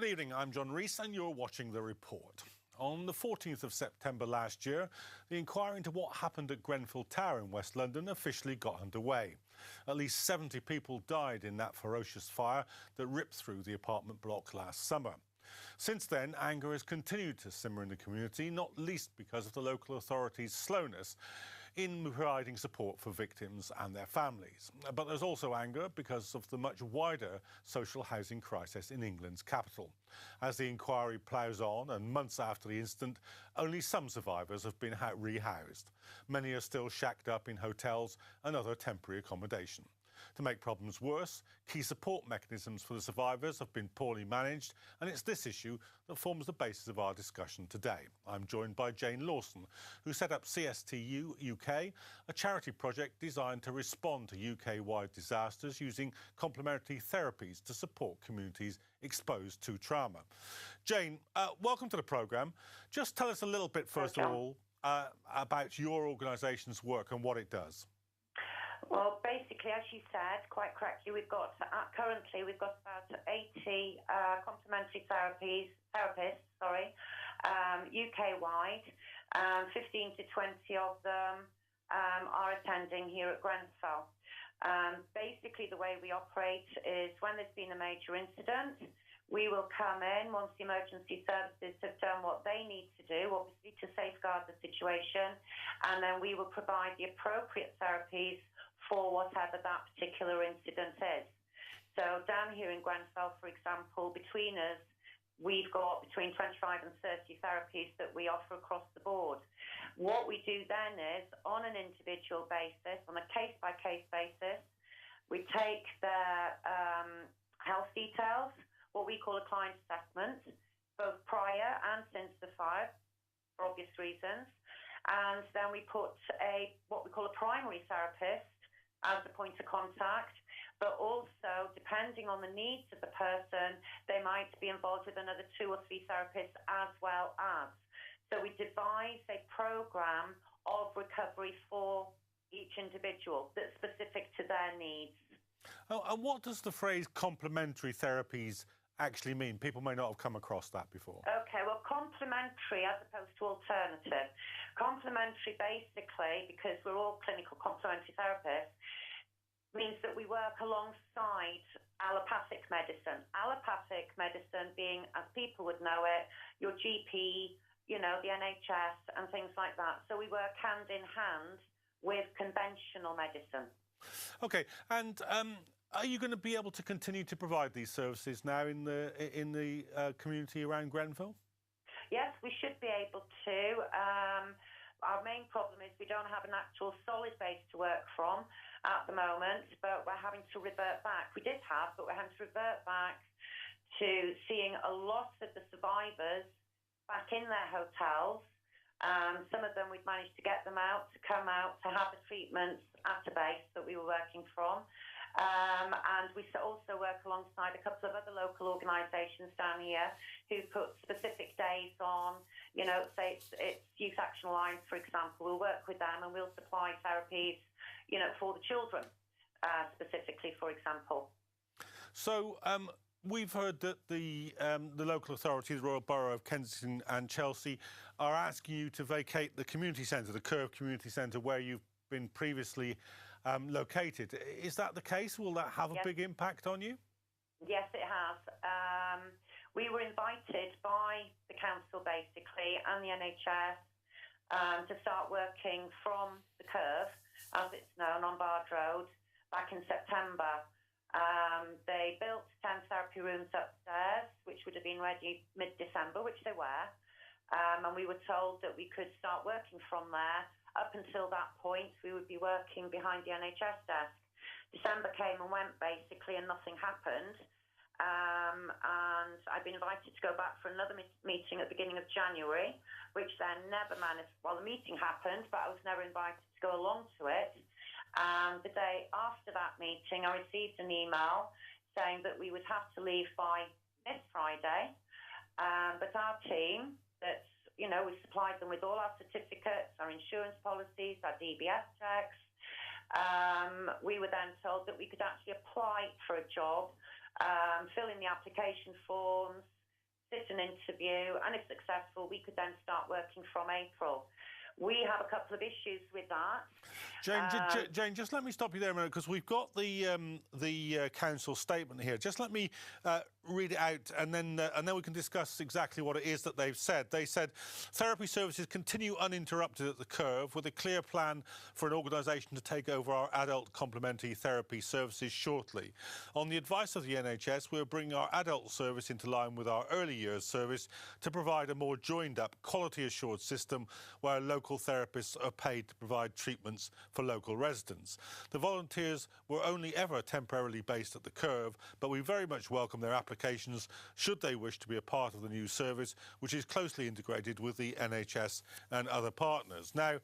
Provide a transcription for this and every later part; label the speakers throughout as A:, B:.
A: Good evening, I'm John Rees and you're watching The Report. On the 14th of September last year, the inquiry into what happened at Grenfell Tower in West London officially got underway. At least 70 people died in that ferocious fire that ripped through the apartment block last summer. Since then, anger has continued to simmer in the community, not least because of the local authorities' slowness in providing support for victims and their families. But there's also anger because of the much wider social housing crisis in England's capital. As the inquiry ploughs on and months after the incident, only some survivors have been rehoused. Many are still shacked up in hotels and other temporary accommodation. To make problems worse, key support mechanisms for the survivors have been poorly managed, and it's this issue that forms the basis of our discussion today. I'm joined by Jane Lawson, who set up CSTU UK, a charity project designed to respond to UK-wide disasters using complementary therapies to support communities exposed to trauma. Jane, welcome to the programme. Just tell us a little bit, first of all, about your organisation's work and what it does.
B: Well, basically, as you said, quite correctly, currently we've got about 80 complementary therapists, UK-wide. 15 to 20 of them are attending here at Grenfell. Basically, the way we operate is when there's been a major incident, we will come in once the emergency services have done what they need to do, obviously to safeguard the situation, and then we will provide the appropriate therapies for whatever that particular incident is. So down here in Grenfell, for example, between us, we've got between 25 and 30 therapies that we offer across the board. What we do then is, on an individual basis, on a case-by-case basis, we take their health details, what we call a client assessment, both prior and since the fire, for obvious reasons, and then we put what we call a primary therapist as a point of contact, but also, depending on the needs of the person, they might be involved with another 2 or 3 therapists as well as. So we devise a programme of recovery for each individual that's specific to their needs.
A: Oh, and what does the phrase complementary therapies actually mean? People may not have come across that before.
B: Okay, well, complementary as opposed to alternative. Complementary, basically, because we're all clinical complementary therapists, means that we work alongside allopathic medicine. Allopathic medicine being, as people would know it, your GP, the NHS and things like that. So we work hand in hand with conventional medicine. Okay,
A: and are you going to be able to continue to provide these services now in the community around Grenfell?
B: Yes, we should be able to. Our main problem is we don't have an actual solid base to work from at the moment, but we're having to revert back. We did have, but we're having to revert back to seeing a lot of the survivors back in their hotels. Some of them we've managed to get them out, to come out, to have the treatments at a base that we were working from. And we also work alongside a couple of other local organisations down here who put specific days on, say it's Youth Action Alliance, for example. We'll work with them and we'll supply therapies, for the children, specifically, for example.
A: So we've heard that the local authorities, the Royal Borough of Kensington and Chelsea, are asking you to vacate the community centre, the Curve Community Centre, where you've been previously located. Is that the case? Will that have a big impact on you?
B: Yes, it has. We were invited by the council, basically, and the NHS to start working from the Curve, as it's known, on Bard Road, back in September. They built 10 therapy rooms upstairs, which would have been ready mid-December, which they were, and we were told that we could start working from there. Up until that point, we would be working behind the NHS desk. December came and went, basically, and nothing happened. And I've been invited to go back for another meeting at the beginning of January, which then never managed. Well, the meeting happened, but I was never invited to go along to it. And the day after that meeting, I received an email saying that we would have to leave by this Friday. But our team, we supplied them with all our certificates, our insurance policies, our DBS checks. We were then told that we could actually apply for a job, fill in the application forms, sit an interview, and if successful, we could then start working from April. We have a couple of issues with that.
A: Jane, just let me stop you there a minute, because we've got the council statement here. Just let me read it out, and then we can discuss exactly what it is that they've said. They said therapy services continue uninterrupted at the Curve, with a clear plan for an organisation to take over our adult complementary therapy services shortly. On the advice of the NHS, we're bringing our adult service into line with our early years service to provide a more joined-up, quality-assured system where local therapists are paid to provide treatments for local residents. The volunteers were only ever temporarily based at the Curve, but we very much welcome their applications should they wish to be a part of the new service, which is closely integrated with the NHS and other partners. Now,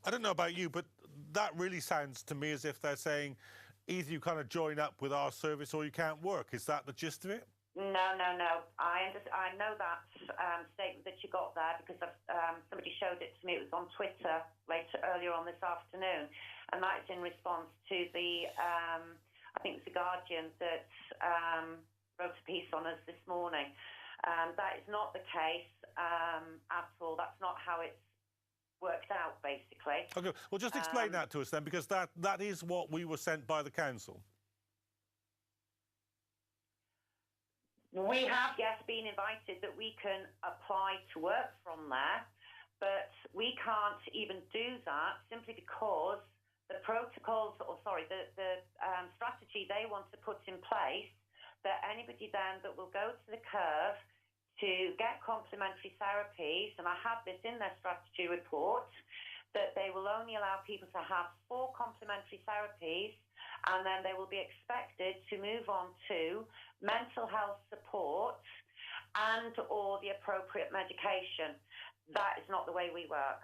A: I don't know about you, but that really sounds to me as if they're saying either you kind of join up with our service or you can't work. Is that the gist of it?
B: No. I know that statement that you got there because somebody showed it to me. It was on Twitter earlier on this afternoon, and that is in response to the I think it was the Guardian that wrote a piece on us this morning. That is not the case at all. That's not how it's worked out, basically.
A: Okay, well, just explain that to us then, because that is what we were sent by the council.
B: We have, yes, been invited that we can apply to work from there, but we can't even do that simply because the protocols, the strategy they want to put in place, that anybody then that will go to the Curve to get complementary therapies, and I have this in their strategy report, that they will only allow people to have 4 complementary therapies, and then they will be expected to move on to mental health support and or the appropriate medication. That is not the way we work.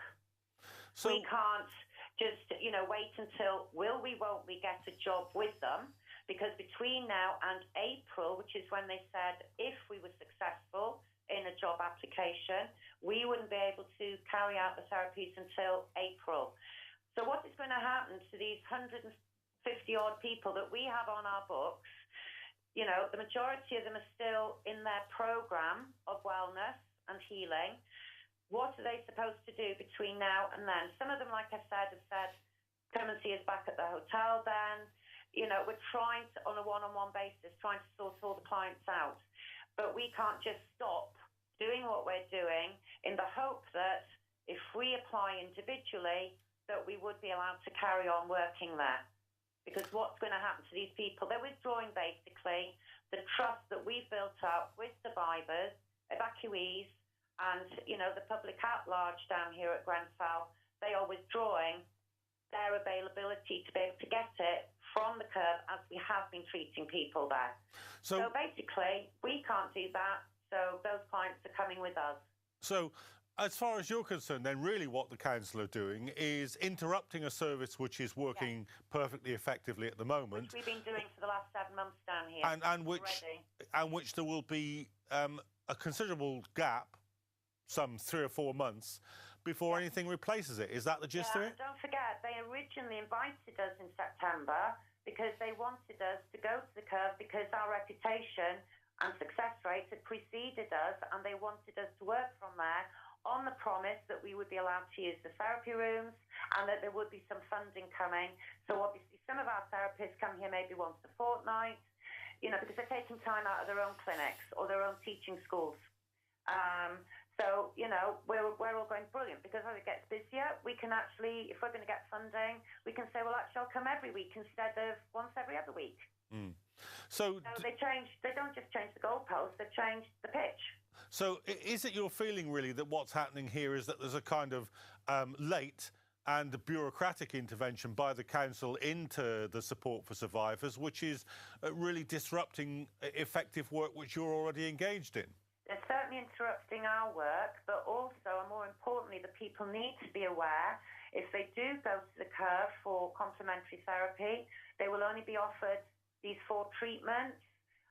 B: So we can't just, wait until won't we get a job with them, because between now and April, which is when they said if we were successful in a job application, we wouldn't be able to carry out the therapies until April. So what is going to happen to these 150-odd people that we have on our books? The majority of them are still in their programme of wellness and healing. What are they supposed to do between now and then? Some of them, like I said, have said, come and see us back at the hotel then. We're trying to, on a one-on-one basis, trying to sort all the clients out. But we can't just stop doing what we're doing in the hope that if we apply individually, that we would be allowed to carry on working there. Because what's going to happen to these people? They're withdrawing, basically, the trust that we've built up with survivors, evacuees, and, the public at large down here at Grenfell. They are withdrawing their availability to be able to get it from the Curve, as we have been treating people there. So basically, we can't do that, so those clients are coming with us.
A: So as far as you're concerned, then really what the council are doing is interrupting a service which is working perfectly effectively at the moment.
B: Which we've been doing for the last 7 months down here.
A: And which there will be a considerable gap, some 3 or 4 months, before anything replaces it. Is that the gist of it?
B: Don't forget, they originally invited us in September because they wanted us to go to the Curve because our reputation and success rates had preceded us, and they wanted us to work from there on the promise that we would be allowed to use the therapy rooms and that there would be some funding coming. So obviously some of our therapists come here maybe once a fortnight, because they're taking time out of their own clinics or their own teaching schools. So, we're all going brilliant, because as it gets busier, we can actually, if we're going to get funding, we can say, well, actually, I'll come every week instead of once every other week. So they don't just change the goalposts, they've changed the pitch.
A: So is it your feeling, really, that what's happening here is that there's a kind of late and bureaucratic intervention by the council into the support for survivors, which is really disrupting effective work which you're already engaged in?
B: They're certainly interrupting our work, but also, and more importantly, the people need to be aware, if they do go to the Curve for complementary therapy, they will only be offered these 4 treatments,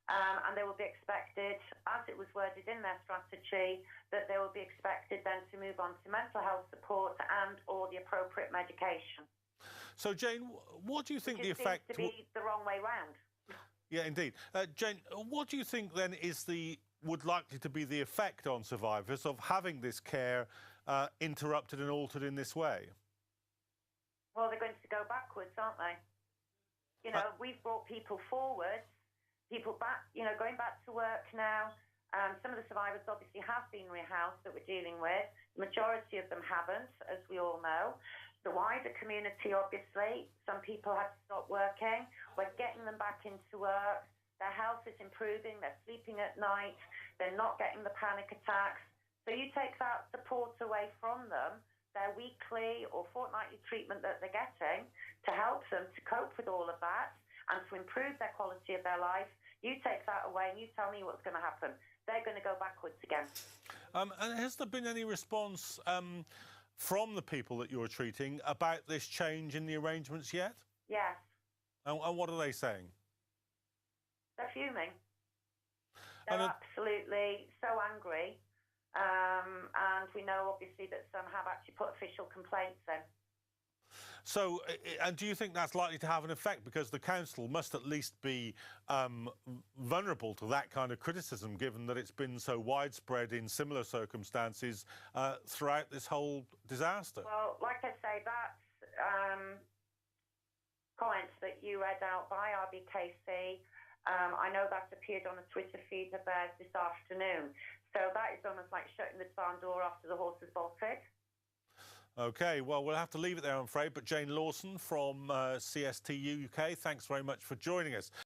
B: and they will be expected, as it was worded in their strategy, that they will be expected then to move on to mental health support and or the appropriate medication.
A: So, Jane, what do you think the effect...
B: seems to be the wrong way round.
A: Yeah, indeed. Jane, what do you think then is the would likely to be the effect on survivors of having this care interrupted and altered in this way?
B: Well, they're going to go backwards, aren't they? You know, we've brought people forward, people back, you know, going back to work now. Some of the survivors obviously have been rehoused that we're dealing with. The majority of them haven't, as we all know. The wider community, obviously, some people have to stop working. We're getting them back into work. Their health is improving. They're sleeping at night. They're not getting the panic attacks. So you take that support away from them, their weekly or fortnightly treatment that they're getting to help them to cope with all of that and to improve their quality of their life. You take that away and you tell me what's going to happen. They're going to go backwards again.
A: And has there been any response from the people that you're treating about this change in the arrangements yet?
B: Yes.
A: And what are they saying?
B: They're fuming. They're absolutely so angry. And we know, obviously, that some have actually put official complaints in.
A: So, and do you think that's likely to have an effect? Because the council must at least be vulnerable to that kind of criticism, given that it's been so widespread in similar circumstances throughout this whole disaster.
B: Well, like I say, that's comments that you read out by RBKC. I know that's appeared on a Twitter feed of theirs this afternoon. So that is almost like shutting the barn door after the horse has bolted.
A: OK, well, we'll have to leave it there, I'm afraid. But Jane Lawson from CSTU UK, thanks very much for joining us.